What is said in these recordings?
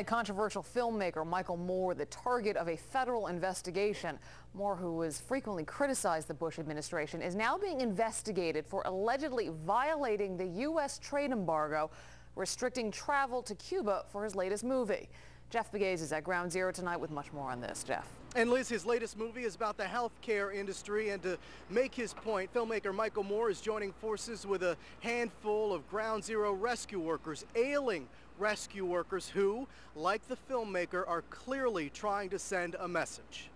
Controversial filmmaker Michael Moore, the target of a federal investigation. Moore, who has frequently criticized the Bush administration, is now being investigated for allegedly violating the U.S. trade embargo, restricting travel to Cuba for his latest movie. Jeff Pegues is at Ground Zero tonight with much more on this. Jeff. And Liz, his latest movie is about the healthcare industry, and to make his point, filmmaker Michael Moore is joining forces with a handful of Ground Zero rescue workers, ailing rescue workers who, like the filmmaker, are clearly trying to send a message.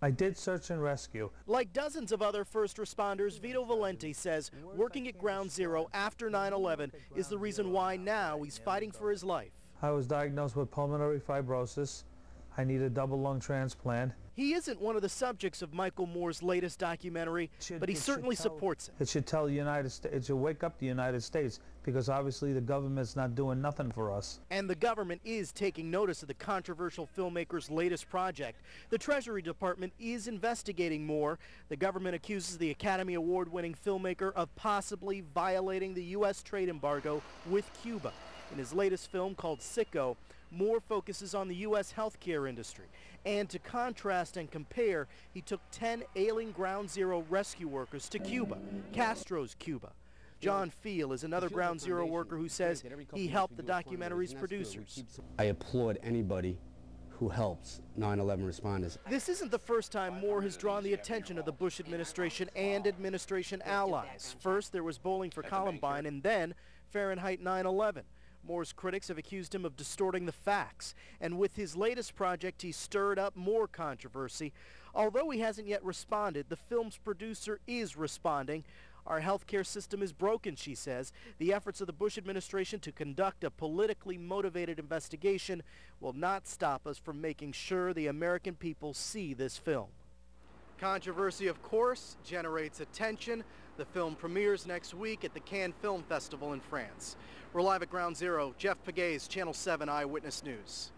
I did search and rescue. Like dozens of other first responders, Vito Valenti says working at Ground Zero after 9/11 is the reason why now he's fighting for his life. I was diagnosed with pulmonary fibrosis. I need a double lung transplant. He isn't one of the subjects of Michael Moore's latest documentary, but he certainly supports it. It should tell the United States, it should wake up the United States, because obviously the government's not doing nothing for us. And the government is taking notice of the controversial filmmaker's latest project. The Treasury Department is investigating Moore. The government accuses the Academy Award-winning filmmaker of possibly violating the U.S. trade embargo with Cuba. In his latest film called SiCKO, Moore focuses on the U.S. healthcare industry. And to contrast and compare, he took 10 ailing Ground Zero rescue workers to Cuba, Castro's Cuba. John Field is another Ground Zero worker who says he helped the documentary's producers. I applaud anybody who helps 9/11 responders. This isn't the first time Moore has drawn the attention of the Bush administration and administration allies. First, there was Bowling for Columbine, and then Fahrenheit 9/11. Moore's critics have accused him of distorting the facts, and with his latest project, he stirred up more controversy. Although he hasn't yet responded, the film's producer is responding. Our healthcare system is broken, she says. The efforts of the Bush administration to conduct a politically motivated investigation will not stop us from making sure the American people see this film. Controversy, of course, generates attention. The film premieres next week at the Cannes Film Festival in France. We're live at Ground Zero. Jeff Pegues, Channel 7 Eyewitness News.